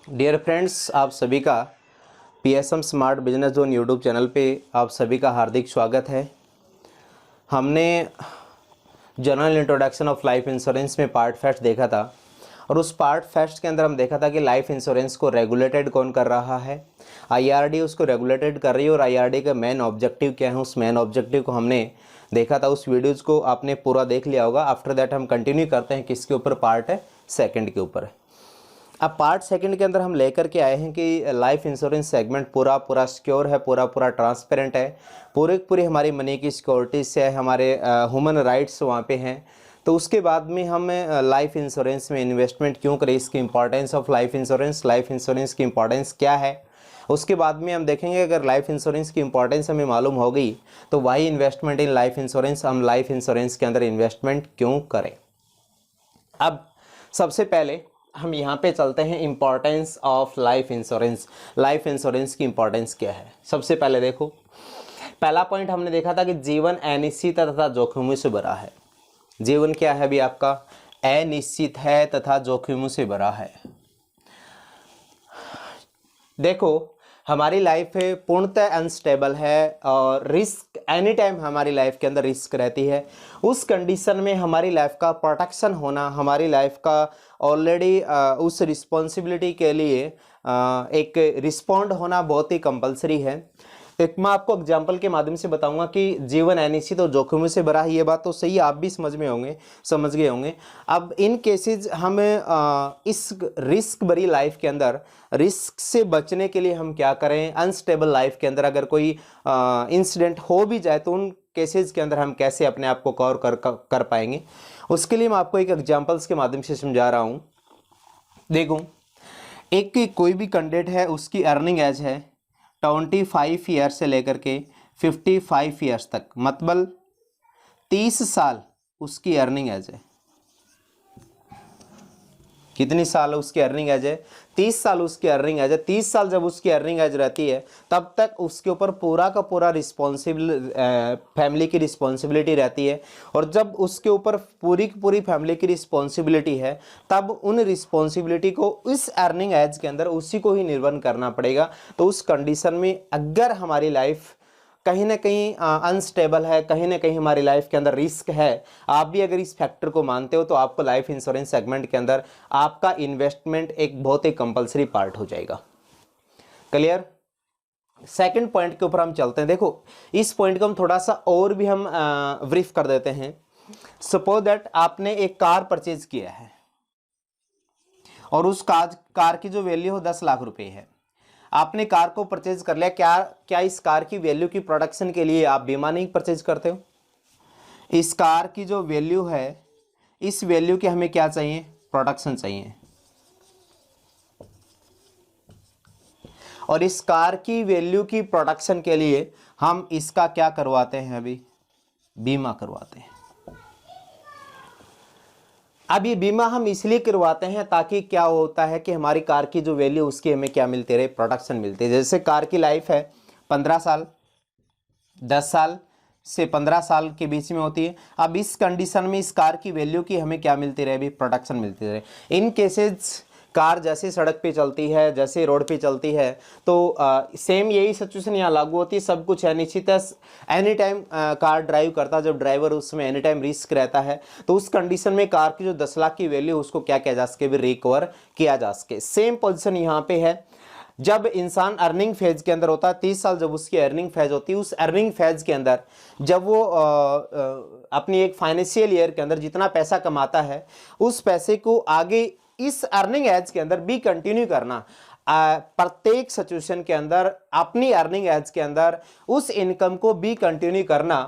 Dear friends, आप सभी का PSM smart business zone YouTube channel पे आप सभी का हार्दिक स्वागत है। हमने general introduction of life insurance में पार्ट फर्स्ट देखा था और उस पार्ट फर्स्ट के अंदर हम देखा था कि लाइफ इंश्योरेंस को रेगुलेटेड कौन कर रहा है। आईआरडी उसको रेगुलेटेड कर रही है और आईआरडी का मेन ऑब्जेक्टिव क्या है, उस मेन ऑब्जेक्टिव को हमने देखा था। उस वीडियोज़ को आपने पूरा देख लिया होगा। आफ्टर दैट हम कंटिन्यू करते हैं किसके ऊपर, पार्ट है सेकंड के ऊपर। अब पार्ट सेकंड के अंदर हम लेकर के आए हैं कि लाइफ इंश्योरेंस सेगमेंट पूरा पूरा सिक्योर है, पूरा पूरा ट्रांसपेरेंट है, पूरी हमारी मनी की सिक्योरिटी से है, हमारे ह्यूमन राइट्स वहाँ पे हैं। तो उसके बाद में हम लाइफ इंश्योरेंस में इन्वेस्टमेंट क्यों करें, इसकी इंपॉर्टेंस ऑफ लाइफ इंश्योरेंस की इंपॉर्टेंस क्या है। उसके बाद में हम देखेंगे अगर लाइफ इंश्योरेंस की इंपॉर्टेंस हमें मालूम हो गई तो why investment in life insurance, हम लाइफ इंश्योरेंस के अंदर इन्वेस्टमेंट क्यों करें। अब सबसे पहले हम यहाँ पे चलते हैं इंपॉर्टेंस ऑफ लाइफ इंश्योरेंस की इंपॉर्टेंस क्या है। सबसे पहले देखो, पहला पॉइंट हमने देखा था कि जीवन अनिश्चित तथा जोखिमों से भरा है। जीवन क्या है अभी आपका, अनिश्चित है तथा जोखिमों से भरा है। देखो, हमारी लाइफ पूर्णतः अनस्टेबल है और रिस्क एनी टाइम हमारी लाइफ के अंदर रिस्क रहती है। उस कंडीशन में हमारी लाइफ का प्रोटेक्शन होना, हमारी लाइफ का ऑलरेडी उस रिस्पॉन्सिबिलिटी के लिए एक रिस्पॉन्ड होना बहुत ही कंपलसरी है। एक मैं आपको एग्जाम्पल के माध्यम से बताऊंगा कि जीवन अनिश्चित और जोखिमों से भरा है। ये बात तो सही, आप भी समझ गए होंगे। अब इन केसेस हम इस रिस्क भरी लाइफ के अंदर रिस्क से बचने के लिए हम क्या करें। अनस्टेबल लाइफ के अंदर अगर कोई इंसिडेंट हो भी जाए तो उन केसेस के अंदर हम कैसे अपने आप को कवर कर पाएंगे, उसके लिए मैं आपको एक एग्जाम्पल्स के माध्यम से समझा रहा हूँ। देखो, एक कोई भी कैंडिडेट है, उसकी अर्निंग एज है 25 ईयर से लेकर के 55 ईयर्स तक, मतलब 30 साल उसकी अर्निंग एज है। कितनी साल उसकी अर्निंग एज है, 30 साल उसकी अर्निंग एज है। 30 साल जब उसकी अर्निंग एज रहती है तब तक उसके ऊपर पूरा का पूरा फैमिली की रिस्पॉन्सिबिलिटी रहती है। और जब उसके ऊपर पूरी की पूरी फैमिली की रिस्पॉन्सिबिलिटी है तब उन रिस्पॉन्सिबिलिटी को इस अर्निंग एज के अंदर उसी को ही निर्वहन करना पड़ेगा। तो उस कंडीशन में अगर हमारी लाइफ कहीं ना कहीं अनस्टेबल है, कहीं ना कहीं हमारी लाइफ के अंदर रिस्क है, आप भी अगर इस फैक्टर को मानते हो तो आपको लाइफ इंश्योरेंस सेगमेंट के अंदर आपका इन्वेस्टमेंट एक बहुत ही कंपलसरी पार्ट हो जाएगा। क्लियर। सेकंड पॉइंट के ऊपर हम चलते हैं। देखो, इस पॉइंट को हम थोड़ा सा और भी हम ब्रीफ कर देते हैं। सपोज दैट आपने एक कार परचेज किया है और उस कार की जो वैल्यू हो 10 लाख रुपए है। आपने कार को परचेज कर लिया, क्या इस कार की वैल्यू की प्रोडक्शन के लिए आप बीमा नहीं परचेज करते हो। इस कार की जो वैल्यू है, इस वैल्यू की हमें क्या चाहिए, प्रोडक्शन चाहिए। और इस कार की वैल्यू की प्रोडक्शन के लिए हम इसका क्या करवाते हैं, अभी बीमा करवाते हैं। अब ये बीमा हम इसलिए करवाते हैं ताकि क्या होता है कि हमारी कार की जो वैल्यू उसकी हमें क्या मिलती रहे, प्रोडक्शन मिलती है। जैसे कार की लाइफ है 15 साल, 10 साल से 15 साल के बीच में होती है। अब इस कंडीशन में इस कार की वैल्यू की हमें क्या मिलती रहे, अभी प्रोडक्शन मिलती रहे। इन केसेस कार जैसे सड़क पे चलती है, जैसे रोड पे चलती है, तो सेम यही सिचुएशन यहाँ लागू होती है। सब कुछ अनिश्चित है, एनी टाइम कार ड्राइव करता है जब ड्राइवर, उसमें एनी टाइम रिस्क रहता है। तो उस कंडीशन में कार की जो 10 लाख की वैल्यू उसको क्या किया जा सके, भी रिकवर किया जा सके। सेम पोजिशन यहाँ पे है जब इंसान अर्निंग फेज के अंदर होता है। 30 साल जब उसकी अर्निंग फेज होती है, उस अर्निंग फेज के अंदर जब वो अपनी एक फाइनेंशियल ईयर के अंदर जितना पैसा कमाता है उस पैसे को आगे इस अर्निंग एज के अंदर भी कंटिन्यू करना। प्रत्येक सिचुएशन के अंदर अपनी अर्निंग एज के अंदर उस इनकम को भी कंटिन्यू करना,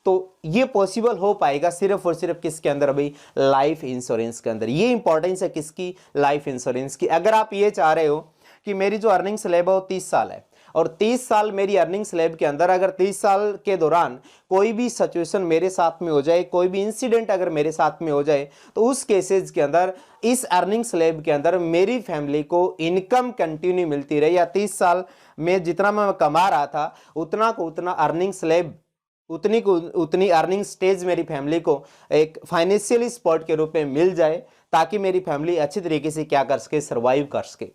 तो ये पॉसिबल हो पाएगा सिर्फ और सिर्फ किसके अंदर, अभी लाइफ इंश्योरेंस के अंदर। ये इंपॉर्टेंस है किसकी, लाइफ इंश्योरेंस की। अगर आप ये चाह रहे हो कि मेरी जो अर्निंग स्लैब है वो 30 साल है और 30 साल मेरी अर्निंग स्लैब के अंदर अगर 30 साल के दौरान कोई भी सिचुएशन मेरे साथ में हो जाए, कोई भी इंसिडेंट अगर मेरे साथ में हो जाए, तो उस केसेस के अंदर इस अर्निंग स्लैब के अंदर मेरी फैमिली को इनकम कंटिन्यू मिलती रहे, या 30 साल में जितना मैं कमा रहा था उतना को उतना अर्निंग स्लैब, उतनी को उतनी अर्निंग स्टेज मेरी फैमिली को एक फाइनेंशियली सपोर्ट के रूप में मिल जाए, ताकि मेरी फैमिली अच्छी तरीके से क्या कर सके, सर्वाइव कर सके।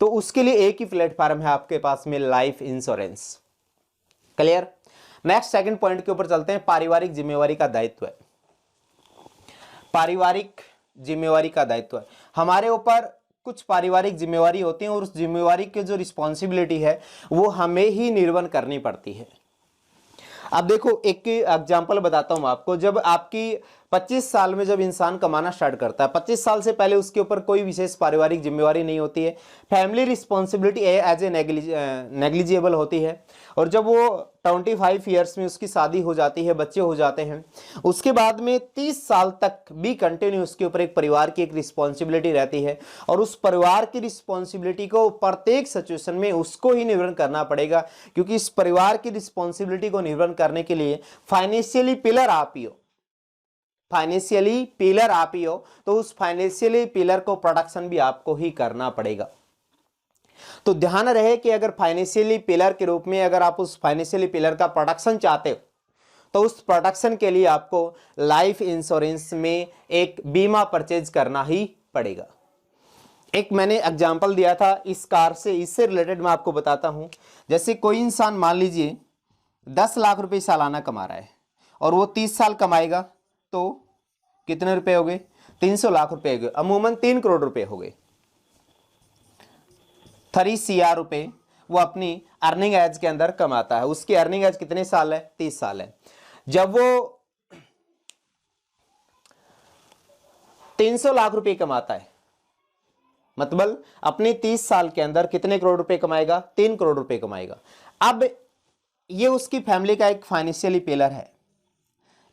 तो उसके लिए एक ही प्लेटफॉर्म है आपके पास में, life insurance. Clear. Next second point के ऊपर चलते हैं, पारिवारिक जिम्मेवारी का दायित्व है। पारिवारिक जिम्मेवारी का दायित्व है, हमारे ऊपर कुछ पारिवारिक जिम्मेवारी होती है और उस जिम्मेवारी की जो रिस्पॉन्सिबिलिटी है वो हमें ही निर्वहन करनी पड़ती है। अब देखो एक एग्जांपल बताता हूं आपको। जब आपकी 25 साल में जब इंसान कमाना स्टार्ट करता है, 25 साल से पहले उसके ऊपर कोई विशेष पारिवारिक जिम्मेवारी नहीं होती है, family responsibility as a negligible होती है। और जब वो 25 ईयर्स में उसकी शादी हो जाती है, बच्चे हो जाते हैं, उसके बाद में 30 साल तक भी कंटिन्यू उसके ऊपर एक परिवार की एक रिस्पॉन्सिबिलिटी रहती है। और उस परिवार की रिस्पॉन्सिबिलिटी को प्रत्येक सिचुएशन में उसको ही निर्वहन करना पड़ेगा, क्योंकि इस परिवार की रिस्पॉन्सिबिलिटी को निर्वहन करने के लिए फाइनेंशियली पिलर आप ही हो, फाइनेंशियली पिलर आप ही हो, तो उस फाइनेंशियली पिलर को प्रोडक्शन भी आपको ही करना पड़ेगा। तो ध्यान रहे कि अगर फाइनेंशियली पिलर के रूप में अगर आप उस फाइनेंशियली पिलर का प्रोडक्शन चाहते हो, तो उस प्रोडक्शन के लिए आपको लाइफ इंश्योरेंस में एक बीमा परचेज करना ही पड़ेगा। एक मैंने एग्जांपल दिया था इस कार से, इससे रिलेटेड मैं आपको बताता हूं। जैसे कोई इंसान मान लीजिए 10 लाख रुपए सालाना कमा रहा है और वो 30 साल कमाएगा, तो कितने रुपए हो गए, 300 लाख रुपए हो गए, अमूमन 3 करोड़ रुपए हो गए। 3 CR रुपए वो अपनी अर्निंग एज के अंदर कमाता है। उसकी अर्निंग एज कितने साल है, 30 साल है। जब वो 300 लाख रुपए कमाता है, मतलब अपने 30 साल के अंदर कितने करोड़ रुपए कमाएगा, 3 करोड़ रुपए कमाएगा। अब ये उसकी फैमिली का एक फाइनेंशियली पिलर है।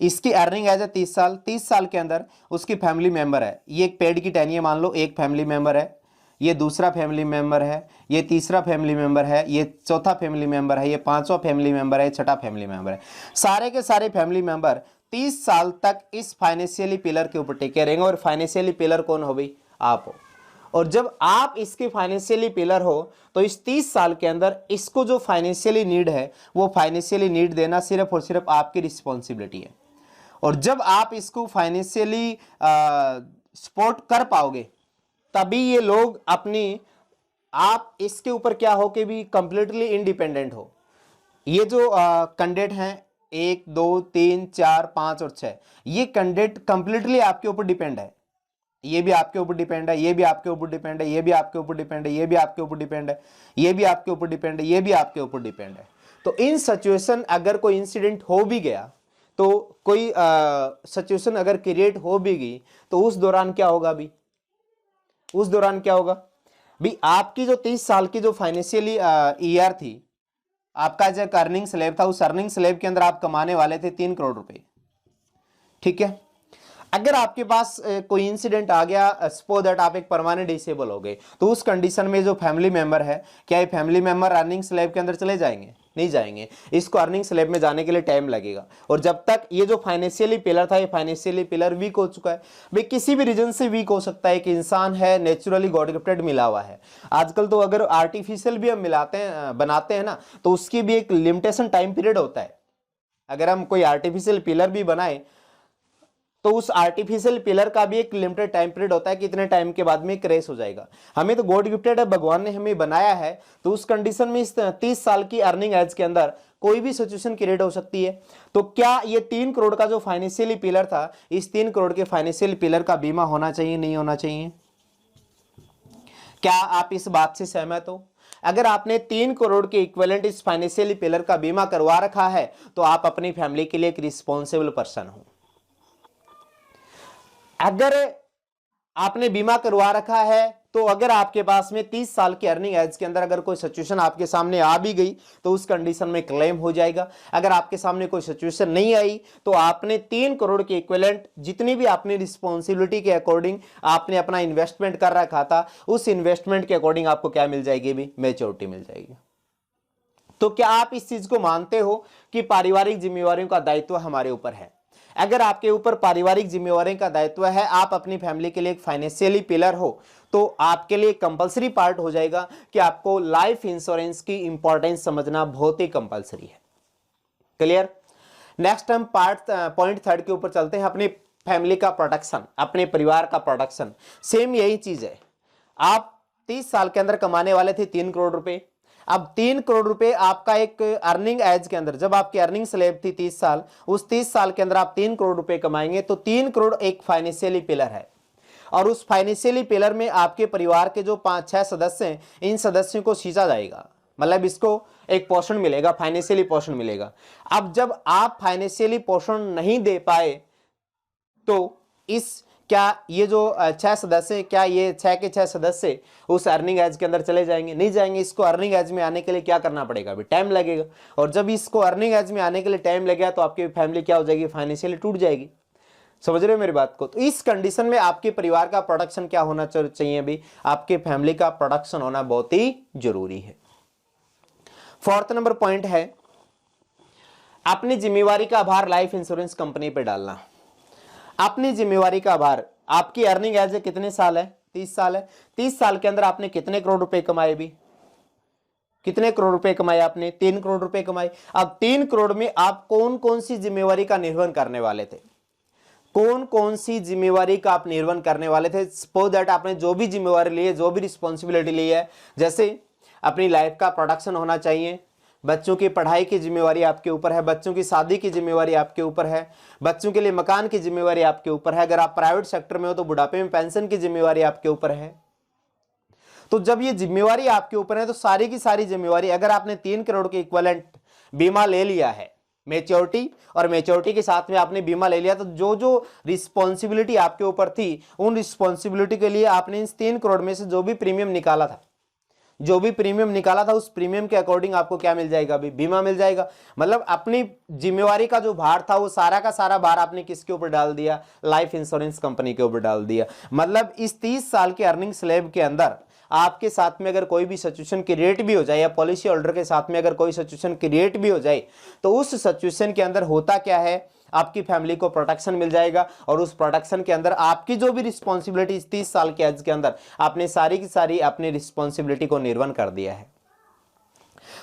इसकी अर्निंग एज है 30 साल, 30 साल के अंदर उसकी फैमिली मेंबर है। ये एक पेड़ की टहनी है, मान लो एक फैमिली मेंबर है, ये दूसरा फैमिली मेंबर है, ये तीसरा फैमिली मेंबर है, ये चौथा फैमिली मेंबर है, ये पांचवा फैमिली मेंबर है, छठा फैमिली मेंबर है। सारे के सारे फैमिली मेंबर 30 साल तक इस फाइनेंशियली पिलर के ऊपर टिके रहेंगे। और फाइनेंशियली पिलर कौन हो भाई, आप हो। और जब आप इसके फाइनेंशियली पिलर हो, तो इस 30 साल के अंदर इसको जो फाइनेंशियली नीड है, वो फाइनेंशियली नीड देना सिर्फ और सिर्फ आपकी रिस्पॉन्सिबिलिटी है। और जब आप इसको फाइनेंशियली सपोर्ट कर पाओगे, तभी ये लोग अपनी, आप इसके ऊपर क्या हो कि भी कंप्लीटली इंडिपेंडेंट हो। ये जो कैंडिडेट हैं 1 2 3 4 5 और 6, ये कैंडिडेट कंप्लीटली आपके ऊपर डिपेंड है। ये भी आपके ऊपर डिपेंड है, ये भी आपके ऊपर डिपेंड है, ये भी आपके ऊपर डिपेंड है, ये भी आपके ऊपर डिपेंड है, ये भी आपके ऊपर डिपेंड है, ये भी आपके ऊपर डिपेंड है। तो इन सिचुएशन अगर कोई इंसिडेंट हो भी गया, तो कोई सिचुएशन अगर क्रिएट हो भी गई, तो उस दौरान क्या होगा भी, उस दौरान क्या होगा भी, आपकी जो 30 साल की जो फाइनेंशियली ईयर थी, आपका जो अर्निंग स्लैब था, उस अर्निंग स्लैब के अंदर आप कमाने वाले थे 3 करोड़ रुपए। ठीक है। अगर आपके पास कोई इंसिडेंट आ गया, सपोज दैट आप एक परमानेंट डिसेबल हो गए, तो उस कंडीशन में जो फैमिली मेंबर है, क्या ये फैमिली मेंबर अर्निंग स्लैब के अंदर चले जाएंगे, नहीं जाएंगे। इसको अर्निंग स्लैब में जाने के लिए टाइम लगेगा। और जब तक ये जो फाइनेंशियली पिलर था, ये फाइनेंशियली पिलर वीक हो चुका है। भाई किसी भी रीजन से वीक हो सकता है कि इंसान है नेचुरली गॉड गिफ्टेड मिला हुआ है। आजकल तो अगर आर्टिफिशियल भी हम मिलाते हैं, बनाते हैं ना, तो उसकी भी एक लिमिटेशन टाइम पीरियड होता है। अगर हम कोई आर्टिफिशियल पिलर भी बनाए, तो उस आर्टिफिशियल पिलर का भी एक लिमिटेड टाइम पीरियड होता है कि इतने टाइम के बाद में क्रैश हो जाएगा। हमें तो गॉड गिफ्टेड है, भगवान ने हमें बनाया है, तो उस कंडीशन में इस 30 साल की अर्निंग एज के अंदर कोई भी सिचुएशन क्रिएट हो सकती है। तो क्या ये 3 करोड़ का जो फाइनेंशियली पिलर था, इस 3 करोड़ के फाइनेंशियल पिलर का बीमा होना चाहिए, नहीं होना चाहिए? क्या आप इस बात से सहमत हो? अगर आपने 3 करोड़ के इक्विवेलेंट इस फाइनेंशियली पिलर का बीमा करवा रखा है, तो आप अपनी फैमिली के लिए एक रिस्पॉन्सिबल पर्सन हो। अगर आपने बीमा करवा रखा है, तो अगर आपके पास में 30 साल की अर्निंग एज के अंदर अगर कोई सिचुएशन आपके सामने आ भी गई, तो उस कंडीशन में क्लेम हो जाएगा। अगर आपके सामने कोई सिचुएशन नहीं आई, तो आपने 3 करोड़ के इक्विवेलेंट जितनी भी अपनी रिस्पॉन्सिबिलिटी के अकॉर्डिंग आपने अपना इन्वेस्टमेंट कर रखा था, उस इन्वेस्टमेंट के अकॉर्डिंग आपको क्या मिल जाएगी भी, मैच्योरिटी मिल जाएगी। तो क्या आप इस चीज को मानते हो कि पारिवारिक जिम्मेवारियों का दायित्व हमारे ऊपर है? अगर आपके ऊपर पारिवारिक जिम्मेवारी का दायित्व है, आप अपनी फैमिली के लिए एक फाइनेंशियली पिलर हो, तो आपके लिए कंपलसरी पार्ट हो जाएगा कि आपको लाइफ इंश्योरेंस की इंपॉर्टेंस समझना बहुत ही कंपलसरी है। क्लियर? नेक्स्ट हम पॉइंट 3 के ऊपर चलते हैं, अपनी फैमिली का प्रोटेक्शन, अपने परिवार का प्रोटेक्शन, सेम यही चीज है। आप 30 साल के अंदर कमाने वाले थे 3 करोड़ रुपए, अब 3 करोड़ रुपए आपका एक अर्निंग एज के अंदर, जब आपकी अर्निंग स्लैब थी 30 साल, उस 30 साल के अंदर आप 3 करोड़ रुपए कमाएंगे, तो 3 करोड़ एक फाइनेंशियली पिलर है, और उस फाइनेंशियली पिलर में आपके परिवार के जो 5-6 सदस्य हैं, इन सदस्यों को सींचा जाएगा, मतलब इसको एक पोषण मिलेगा, फाइनेंशियली पोषण मिलेगा। अब जब आप फाइनेंशियली पोषण नहीं दे पाए, तो इस क्या ये जो 6 सदस्य, क्या ये 6 के 6 सदस्य उस अर्निंग एज के अंदर चले जाएंगे? नहीं जाएंगे। इसको अर्निंग एज में आने के लिए क्या करना पड़ेगा? अभी टाइम लगेगा, और जब इसको अर्निंग एज में आने के लिए टाइम लगेगा तो आपकी फैमिली क्या हो जाएगी? फाइनेंशियली टूट जाएगी। समझ रहे हो मेरी बात को? तो इस कंडीशन में आपके परिवार का प्रोडक्शन क्या होना चाहिए? अभी आपके फैमिली का प्रोडक्शन होना बहुत ही जरूरी है। 4th नंबर पॉइंट है, अपनी जिम्मेवारी का भार लाइफ इंश्योरेंस कंपनी पे डालना। अपनी जिम्मेवारी का भार, आपकी अर्निंग एज कितने साल है? 30 साल है। 30 साल के अंदर आपने कितने करोड़ रुपए कमाए? भी कितने करोड़ रुपए कमाए आपने? 3 करोड़ रुपए कमाए। अब 3 करोड़ में आप कौन कौन सी जिम्मेवारी का निर्वहन करने वाले थे? कौन कौन सी जिम्मेवारी का आप निर्वहन करने वाले थे? सपोज दैट आपने जो भी जिम्मेवारी ली है, जो भी रिस्पॉन्सिबिलिटी ली है, जैसे अपनी लाइफ का प्रोडक्शन होना चाहिए, बच्चों की पढ़ाई की जिम्मेवारी आपके ऊपर है, बच्चों की शादी की जिम्मेवारी आपके ऊपर है, बच्चों के लिए मकान की जिम्मेवारी आपके ऊपर है, अगर आप प्राइवेट सेक्टर में हो तो बुढ़ापे में पेंशन की जिम्मेवारी आपके ऊपर है। तो जब ये जिम्मेवारी आपके ऊपर है, तो सारी की सारी जिम्मेवारी, अगर आपने 3 करोड़ के इक्विवेलेंट बीमा ले लिया है, मैच्योरिटी और मैच्योरिटी के साथ में आपने बीमा ले लिया, तो जो जो रिस्पॉन्सिबिलिटी आपके ऊपर थी, उन रिस्पॉन्सिबिलिटी के लिए आपने इस 3 करोड़ में से जो भी प्रीमियम निकाला था, उस प्रीमियम के अकॉर्डिंग आपको क्या मिल जाएगा? अभी बीमा मिल जाएगा। मतलब अपनी जिम्मेवारी का जो भार था, वो सारा का सारा भार आपने किसके ऊपर डाल दिया? लाइफ इंश्योरेंस कंपनी के ऊपर डाल दिया। मतलब इस 30 साल के अर्निंग स्लैब के अंदर आपके साथ में अगर कोई भी सिचुएशन क्रिएट भी हो जाए, या पॉलिसी होल्डर के साथ में अगर कोई सिचुएशन क्रिएट भी हो जाए, तो उस सिचुएशन के अंदर होता क्या है? आपकी फैमिली को प्रोटेक्शन मिल जाएगा, और उस प्रोटेक्शन के अंदर आपकी जो भी रिस्पॉन्सिबिलिटी 30 साल के एज के अंदर आपने सारी की सारी अपनी रिस्पॉन्सिबिलिटी को निर्वहन कर दिया है।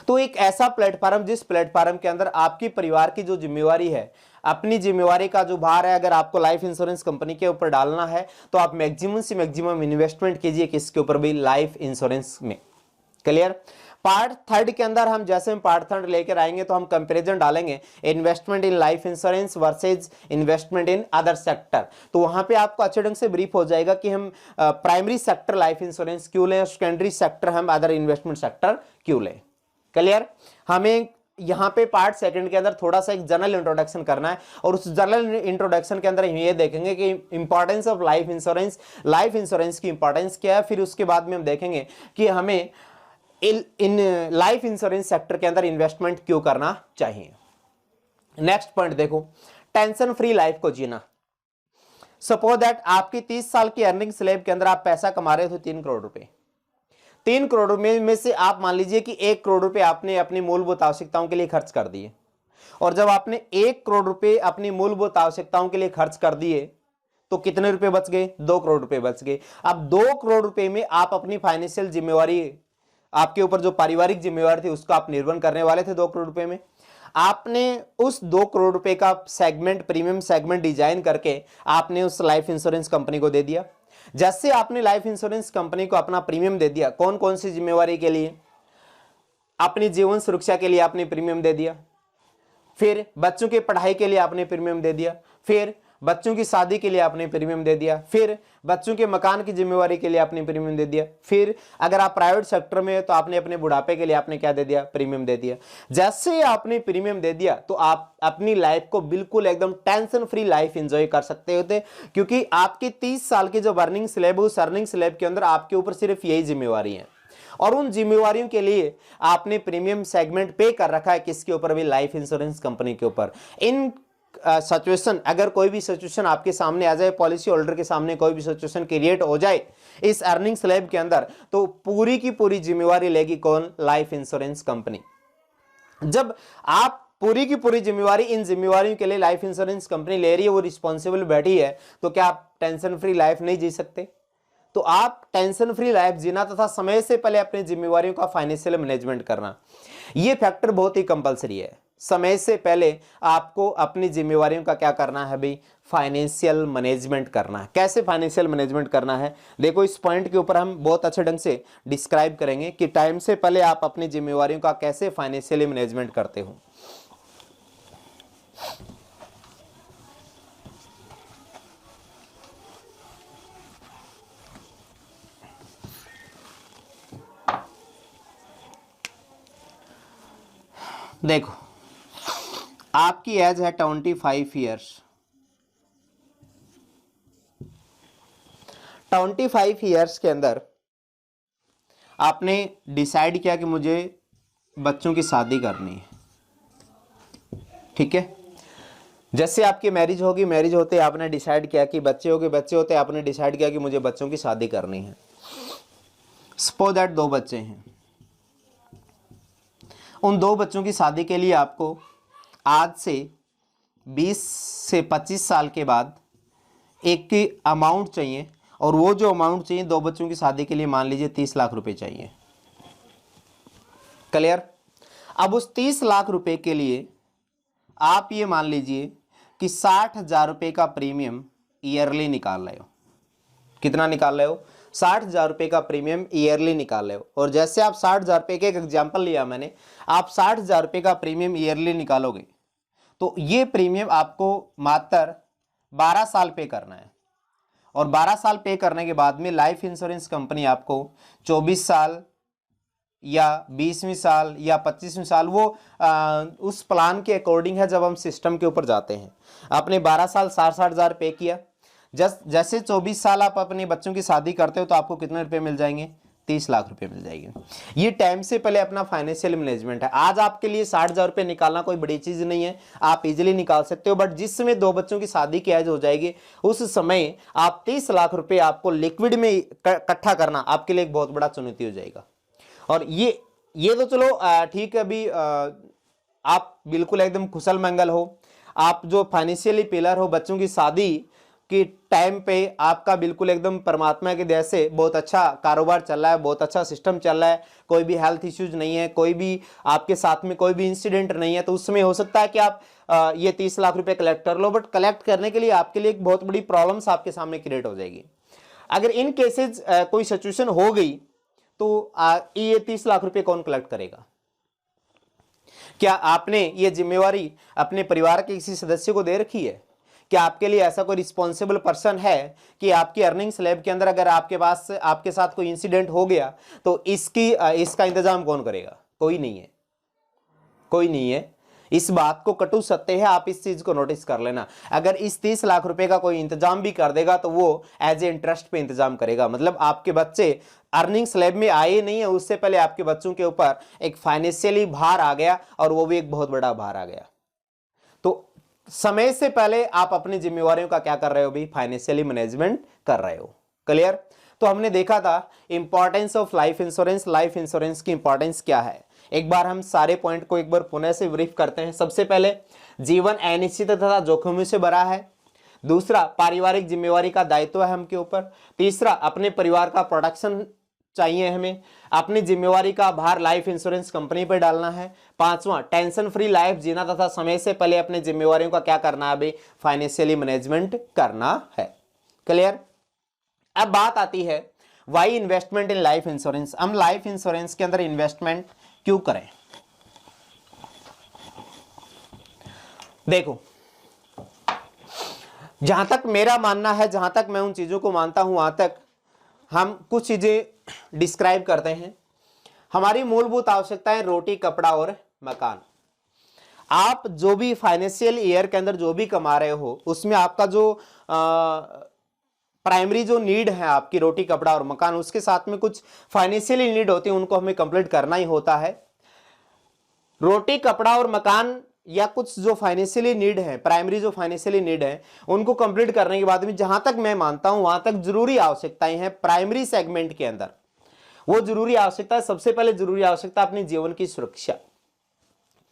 तो एक ऐसा प्लेटफॉर्म, जिस प्लेटफॉर्म के अंदर आपकी परिवार की जो जिम्मेवारी है, अपनी जिम्मेवारी का जो भार है, अगर आपको लाइफ इंश्योरेंस कंपनी के ऊपर डालना है, तो आप मैक्सिमम से मैक्सिमम इन्वेस्टमेंट कीजिए किसके ऊपर भी? लाइफ इंश्योरेंस में। क्लियर? पार्ट 3 के अंदर हम जैसे हम पार्ट 3 लेकर आएंगे, तो हम कंपैरिजन डालेंगे investment in life insurance versus investment in other sector. तो वहां पे आपको अच्छे ढंग से ब्रीफ हो जाएगा कि हम प्राइमरी सेक्टर लाइफ इंश्योरेंस क्यों लें, और सेकेंडरी सेक्टर हम अदर इन्वेस्टमेंट सेक्टर क्यों लें। क्लियर? हमें यहाँ पे पार्ट 2 के अंदर थोड़ा सा एक जनरल इंट्रोडक्शन करना है, और उस जनरल इंट्रोडक्शन के अंदर हम ये देखेंगे कि इंपॉर्टेंस ऑफ लाइफ इंश्योरेंस की इंपॉर्टेंस क्या है। फिर उसके बाद में हम देखेंगे कि हमें इन लाइफ इंश्योरेंस सेक्टर के अंदर इन्वेस्टमेंट क्यों करना चाहिए। नेक्स्ट पॉइंट देखो, टेंशन फ्री लाइफ को जीना। सपोज दैट आपकी 30 साल की अर्निंग स्लैब के अंदर आप पैसा कमा रहे थे 3 करोड़ रुपए। 3 करोड़ में से आप मान लीजिए कि 1 करोड़ रुपए आपने अपनी मूलभूत आवश्यकताओं के लिए खर्च कर दिए, और जब आपने 1 करोड़ रुपए अपनी मूलभूत आवश्यकताओं के लिए खर्च कर दिए, तो कितने रुपए बच गए? 2 करोड़ रुपए बच गए। अब 2 करोड़ रुपए में आप अपनी फाइनेंशियल जिम्मेवारी, आपके ऊपर जो पारिवारिक जिम्मेवारी थी, उसको आप निर्वहन करने वाले थे 2 करोड़ रुपए में। आपने उस 2 करोड़ रुपए का सेगमेंट, प्रीमियम सेगमेंट डिजाइन करके आपने उस लाइफ इंश्योरेंस कंपनी को दे दिया। जैसे आपने लाइफ इंश्योरेंस कंपनी को अपना प्रीमियम दे दिया, कौन कौन सी जिम्मेवारी के लिए? अपनी जीवन सुरक्षा के लिए आपने प्रीमियम दे दिया, फिर बच्चों की पढ़ाई के लिए आपने प्रीमियम दे दिया, फिर बच्चों की शादी के लिए आपने प्रीमियम दे दिया, फिर बच्चों के मकान की जिम्मेवारी के लिए आपने प्रीमियम दे दिया, फिर अगर आप प्राइवेट सेक्टर में हो तो आपने अपने बुढ़ापे के लिए आपने क्या दे दिया? प्रीमियम दे दिया। जैसे आपने प्रीमियम दे दिया, तो आप अपनी लाइफ को बिल्कुल एकदम टेंशन फ्री लाइफ एंजॉय कर सकते होते, क्योंकि आपकी 30 साल की जो अर्निंग स्लैब है, उस अर्निंग स्लैब के अंदर आपके ऊपर सिर्फ यही जिम्मेवारी है, और उन जिम्मेवारियों के लिए आपने प्रीमियम सेगमेंट पे कर रखा है किसके ऊपर भी? लाइफ इंश्योरेंस कंपनी के ऊपर। इन सिचुएशन, अगर कोई भी सिचुएशन आपके सामने आ जाए, पॉलिसी होल्डर के सामने कोई भी सिचुएशन क्रिएट हो जाए इस अर्निंग स्लैब के अंदर, तो पूरी की पूरी जिम्मेवारी लेगी कौन? Life insurance company. जब आप पूरी की पूरी जिम्मेवारी, इन जिम्मेवारियों के लिए लाइफ इंश्योरेंस कंपनी ले रही है, वो रिस्पॉन्सिबल बैठी है, तो क्या आप टेंशन फ्री लाइफ नहीं जी सकते? तो आप टेंशन फ्री लाइफ जीना तथा समय से पहले अपनी जिम्मेवारियों का फाइनेंशियल मैनेजमेंट करना, ये फैक्टर बहुत ही कंपलसरी है। समय से पहले आपको अपनी जिम्मेवारियों का क्या करना है भाई, फाइनेंशियल मैनेजमेंट करना है। कैसे फाइनेंशियल मैनेजमेंट करना है, देखो इस पॉइंट के ऊपर हम बहुत अच्छे ढंग से डिस्क्राइब करेंगे कि टाइम से पहले आप अपनी जिम्मेवारियों का कैसे फाइनेंशियली मैनेजमेंट करते हो। देखो आपकी एज है 25 ईयर्स। 25 ईयर्स के अंदर आपने डिसाइड किया कि मुझे बच्चों की शादी करनी है, ठीक है। जैसे आपकी मैरिज होगी, मैरिज होते आपने डिसाइड किया कि बच्चे होंगे, बच्चे होते आपने डिसाइड किया कि मुझे बच्चों की शादी करनी है। सपोज दैट 2 बच्चे हैं। उन 2 बच्चों की शादी के लिए आपको आज से 20 से 25 साल के बाद एक अमाउंट चाहिए, और वो जो अमाउंट चाहिए 2 बच्चों की शादी के लिए मान लीजिए 30 लाख रुपए चाहिए। क्लियर। अब उस 30 लाख रुपए के लिए आप ये मान लीजिए कि 60,000 रुपए का प्रीमियम ईयरली निकाल रहे हो। कितना निकाल रहे हो, 60,000 रुपए का प्रीमियम ईयरली निकाल रहे हो। और जैसे आप 60,000 रुपए के, एक एग्जाम्पल लिया मैंने, आप 60,000 रुपए का प्रीमियम ईयरली निकालोगे तो ये प्रीमियम आपको मात्र 12 साल पे करना है। और 12 साल पे करने के बाद में लाइफ इंश्योरेंस कंपनी आपको 24 साल या 20वीं साल या 25वीं साल, वो उस प्लान के अकॉर्डिंग है। जब हम सिस्टम के ऊपर जाते हैं, आपने 12 साल 60,000 पे किया, जैसे 24 साल आप अपने बच्चों की शादी करते हो तो आपको कितने रुपए मिल जाएंगे, 30 लाख रुपए मिल जाएंगे। ये टाइम से पहले अपना फाइनेंशियल मैनेजमेंट है। आज आपके लिए 60,000 रुपए निकालना कोई बड़ी चीज नहीं है, आप इजीली निकाल सकते हो। बट जिस समय 2 बच्चों की शादी की एज हो जाएगी, उस समय आप 30 लाख रुपए आपको लिक्विड में इकट्ठा करना आपके लिए एक बहुत बड़ा चुनौती हो जाएगा। और ये तो चलो ठीक है, अभी आप बिल्कुल एकदम कुशल मंगल हो, आप जो फाइनेंशियली पिलर हो, बच्चों की शादी कि टाइम पे आपका बिल्कुल एकदम परमात्मा की दया से बहुत अच्छा कारोबार चल रहा है, बहुत अच्छा सिस्टम चल रहा है, कोई भी हेल्थ इश्यूज नहीं है, कोई भी आपके साथ में कोई भी इंसिडेंट नहीं है, तो उसमें हो सकता है कि आप ये 30 लाख रुपए कलेक्ट कर लो। बट कलेक्ट करने के लिए आपके लिए एक बहुत बड़ी प्रॉब्लम्स आपके सामने क्रिएट हो जाएगी। अगर इन केसेज कोई सिचुएशन हो गई तो ये 30 लाख रुपए कौन कलेक्ट करेगा? क्या आपने ये जिम्मेवारी अपने परिवार के किसी सदस्य को दे रखी है? क्या आपके लिए ऐसा कोई रिस्पॉन्सिबल पर्सन है कि आपकी अर्निंग स्लैब के अंदर अगर आपके साथ कोई इंसिडेंट हो गया तो इसका इंतजाम कौन करेगा? कोई नहीं है, कोई नहीं है। इस बात को कटु सत्य है, आप इस चीज को नोटिस कर लेना। अगर इस 30 लाख रुपए का कोई इंतजाम भी कर देगा तो वो एज ए इंटरेस्ट पे इंतजाम करेगा। मतलब आपके बच्चे अर्निंग स्लैब में आए नहीं है, उससे पहले आपके बच्चों के ऊपर एक फाइनेंशियली भार आ गया, और वो भी एक बहुत बड़ा भार आ गया। तो समय से पहले आप अपनी जिम्मेवारियों का क्या कर रहे हो भाई, फाइनेंशियली मैनेजमेंट कर रहे हो। क्लियर। तो हमने देखा था importance of life insurance, life insurance की इंपॉर्टेंस क्या है। एक बार हम सारे पॉइंट को एक बार पुनः से ब्रीफ करते हैं। सबसे पहले जीवन अनिश्चित तथा जोखिमों से भरा है। दूसरा, पारिवारिक जिम्मेवारी का दायित्व है हमके ऊपर। तीसरा, अपने परिवार का प्रोटेक्शन चाहिए हमें, अपनी जिम्मेवारी का भार लाइफ इंश्योरेंस कंपनी पर डालना है। पांचवा, टेंशन फ्री लाइफ जीना तथा समय से पहले अपनी जिम्मेवारियों का क्या करना है भाई, फाइनेंशियली मैनेजमेंट करना है। क्लियर। अब बात आती है why investment in life insurance. हम लाइफ इंश्योरेंस के अंदर इन्वेस्टमेंट क्यों करें? देखो, जहां तक मेरा मानना है, जहां तक मैं उन चीजों को मानता हूं, वहां तक हम कुछ चीजें डिस्क्राइब करते हैं। हमारी मूलभूत आवश्यकताएं रोटी, कपड़ा और मकान। आप जो भी फाइनेंशियल ईयर के अंदर जो भी कमा रहे हो, उसमें आपका जो प्राइमरी जो नीड है आपकी रोटी, कपड़ा और मकान, उसके साथ में कुछ फाइनेंशियली नीड होती है, उनको हमें कंप्लीट करना ही होता है। रोटी, कपड़ा और मकान या कुछ जो फाइनेंशियली नीड है, प्राइमरी जो फाइनेंशियली नीड है, उनको कंप्लीट करने के बाद में जहां तक मैं मानता हूं वहां तक जरूरी आवश्यकताएं हैं प्राइमरी सेगमेंट के अंदर। वो जरूरी आवश्यकता है, सबसे पहले जरूरी आवश्यकता अपने जीवन की सुरक्षा।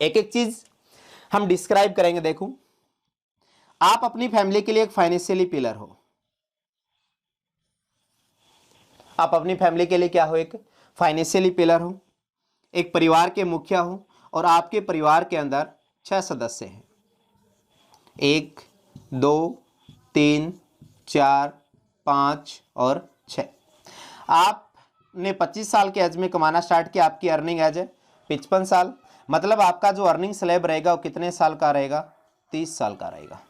एक एक चीज हम डिस्क्राइब करेंगे। देखो, आप अपनी फैमिली के लिए एक फाइनेंशियली पिलर हो। आप अपनी फैमिली के लिए क्या हो, एक फाइनेंशियली पिलर हो, एक परिवार के मुखिया हो, और आपके परिवार के अंदर 6 सदस्य हैं, 1 2 3 4 5 और 6। आपने 25 साल के एज में कमाना स्टार्ट किया, आपकी अर्निंग एज है 55 साल, मतलब आपका जो अर्निंग स्लैब रहेगा वो कितने साल का रहेगा, 30 साल का रहेगा।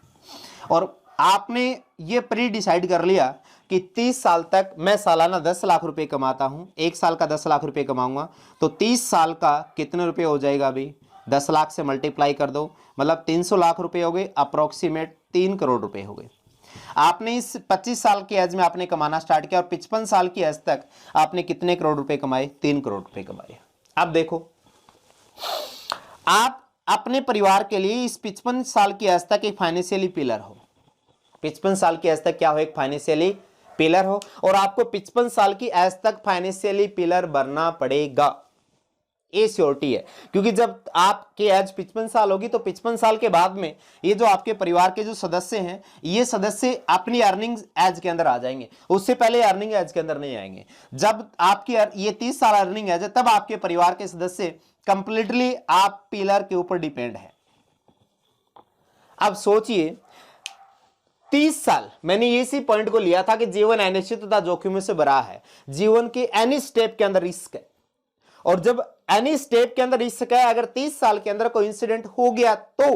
और आपने ये प्री डिसाइड कर लिया कि 30 साल तक मैं सालाना 10 लाख रुपए कमाता हूं, 1 साल का 10 लाख रुपए कमाऊंगा, तो 30 साल का कितने रुपए हो जाएगा अभी, 10 लाख से मल्टीप्लाई कर दो, मतलब 300 लाख रुपए हो गए, अप्रोक्सीमेट 3 करोड़ रुपए हो गए। आपने इस 25 साल की एज में आपने कमाना स्टार्ट किया और 55 साल की एज तक आपने कितने करोड़ रुपए कमाए, 3 करोड़ रुपए कमाए। अब देखो, आप अपने परिवार के लिए इस 55 साल की एज तक एक फाइनेंशियली पिलर हो, 55 साल की एज तक क्या हो, एक फाइनेंशियली पिलर हो, और आपको 55 साल की एज तक फाइनेंशियली पिलर बनना पड़ेगा, ये श्योरिटी है। क्योंकि जब आपकी एज 55 साल होगी तो 55 साल के बाद में ये जो आपके परिवार के जो सदस्य हैं, ये सदस्य अपनी अर्निंग एज के अंदर आ जाएंगे, उससे पहले अर्निंग एज के अंदर नहीं आएंगे। जब आपकी ये 30 साल अर्निंग एज है, तब आपके परिवार के सदस्य कंप्लीटली आप पिलर के ऊपर डिपेंड है। अब सोचिए, 30 साल मैंने इसी पॉइंट को लिया था कि जीवन अनिश्चितता जोखिमों से भरा है, जीवन के एनी स्टेप के अंदर रिस्क है, और जब एनी स्टेप के अंदर रिस्क है, अगर 30 साल के अंदर कोई इंसिडेंट हो गया तो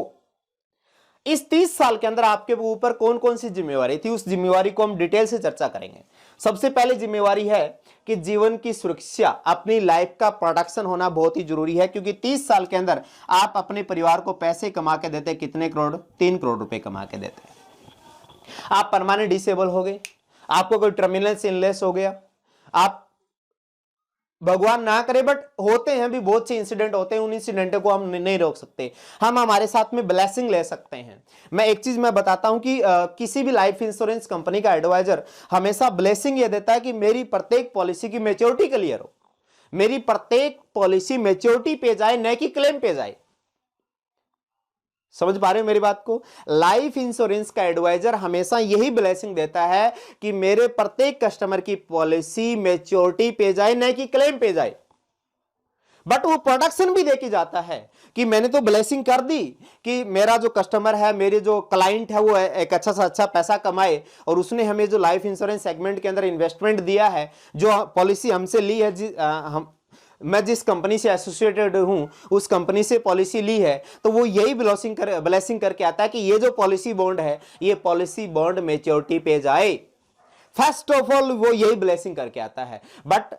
इस 30 साल के अंदर आपके ऊपर कौन कौन सी जिम्मेवारी थी, उस जिम्मेवारी को हम डिटेल से चर्चा करेंगे। सबसे पहले जिम्मेवारी है कि जीवन की सुरक्षा, अपनी लाइफ का प्रोटेक्शन होना बहुत ही जरूरी है, क्योंकि 30 साल के अंदर आप अपने परिवार को पैसे कमा के देते, कितने करोड़, 3 करोड़ रुपए कमा के देते। आप परमानेंट डिसेबल हो गए, आपको कोई टर्मिनल इलनेस हो गया, आप भगवान ना करे बट होते हैं भी, बहुत से इंसिडेंट होते हैं, उन इंसिडेंटों को हम नहीं रोक सकते, हम हमारे साथ में ब्लेसिंग ले सकते हैं। मैं एक चीज मैं बताता हूं कि किसी भी लाइफ इंश्योरेंस कंपनी का एडवाइजर हमेशा ब्लेसिंग ये देता है कि मेरी प्रत्येक पॉलिसी की मैच्योरिटी क्लियर हो, मेरी प्रत्येक पॉलिसी मैच्योरिटी पे जाए, न कि क्लेम पे जाए। समझ पा रहे हो मेरी बात को? लाइफ इंश्योरेंस का एडवाइजर हमेशा यही ब्लेसिंग देता है कि मेरे प्रत्येक कस्टमर की पॉलिसी मैच्योरिटी पे जाए, न कि क्लेम पे जाए। बट वो प्रोडक्शन भी देखी जाता है कि मैंने तो ब्लेसिंग कर दी कि मेरा जो कस्टमर है, मेरे जो क्लाइंट है, वो एक अच्छा से अच्छा पैसा कमाए, और उसने हमें जो लाइफ इंश्योरेंस सेगमेंट के अंदर इन्वेस्टमेंट दिया है, जो पॉलिसी हमसे ली है, मैं जिस कंपनी से एसोसिएटेड हूं उस कंपनी से पॉलिसी ली है, तो वो यही ब्लेसिंग करके आता है कि ये जो पॉलिसी बॉन्ड है, ये पॉलिसी बॉन्ड मैच्योरिटी पे जाए। फर्स्ट ऑफ ऑल वो यही ब्लेसिंग करके आता है, बट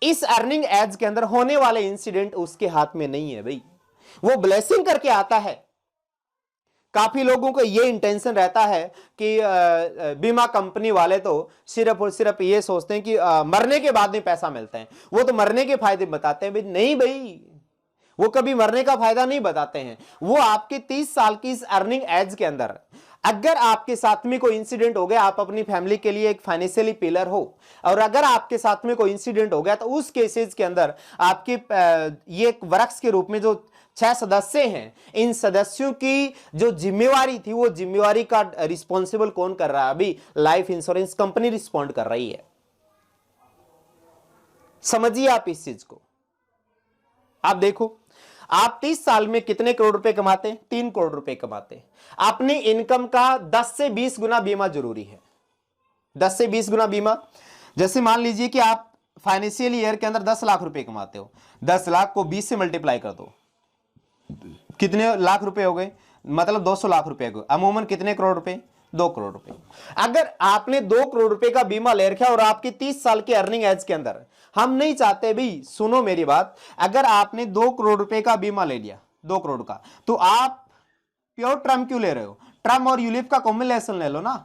इस अर्निंग एज के अंदर होने वाले इंसिडेंट उसके हाथ में नहीं है भाई, वो ब्लेसिंग करके आता है। काफी लोगों को ये इंटेंशन रहता है कि बीमा कंपनी वाले तो सिर्फ और सिर्फ ये सोचते हैं कि मरने के बाद में पैसा मिलता है, वो तो मरने के फायदे बताते हैं। भाई नहीं भाई, वो कभी मरने का फायदा नहीं बताते हैं। वो आपके 30 साल की इस अर्निंग एज के अंदर अगर आपके साथ में कोई इंसिडेंट हो गया, आप अपनी फैमिली के लिए एक फाइनेंशियली पिलर हो, और अगर आपके साथ में कोई इंसिडेंट हो गया तो उस केसेस के अंदर आपके ये एक वृक्ष के रूप में जो 6 सदस्य हैं, इन सदस्यों की जो जिम्मेवारी थी, वो जिम्मेवारी का रिस्पॉन्सिबल कौन कर रहा है? अभी लाइफ इंश्योरेंस कंपनी रिस्पॉन्ड कर रही है। समझिए आप इस चीज को। आप देखो, आप 30 साल में कितने करोड़ रुपए कमाते हैं? 3 करोड़ रुपए कमाते हैं। अपनी इनकम का 10 से 20 गुना बीमा जरूरी है, 10 से 20 गुना बीमा। जैसे मान लीजिए कि आप फाइनेंशियल ईयर के अंदर 10 लाख रुपए कमाते हो, 10 लाख को 20 से मल्टीप्लाई कर दो, कितने लाख रुपए हो गए? मतलब 200 लाख रुपए को अमूमन कितने करोड़ रुपए? 2 करोड़ रुपए। अगर आपने 2 करोड़ रुपए का बीमा ले रखा और आपकी 30 साल की अर्निंग एज के अंदर, हम नहीं चाहते भाई, सुनो मेरी बात, अगर आपने 2 करोड़ रुपए का बीमा ले लिया, 2 करोड़ का, तो आप प्योर टर्म क्यों ले रहे हो? टर्म और यूलिप का कॉम्बिनेशन ले लो ना,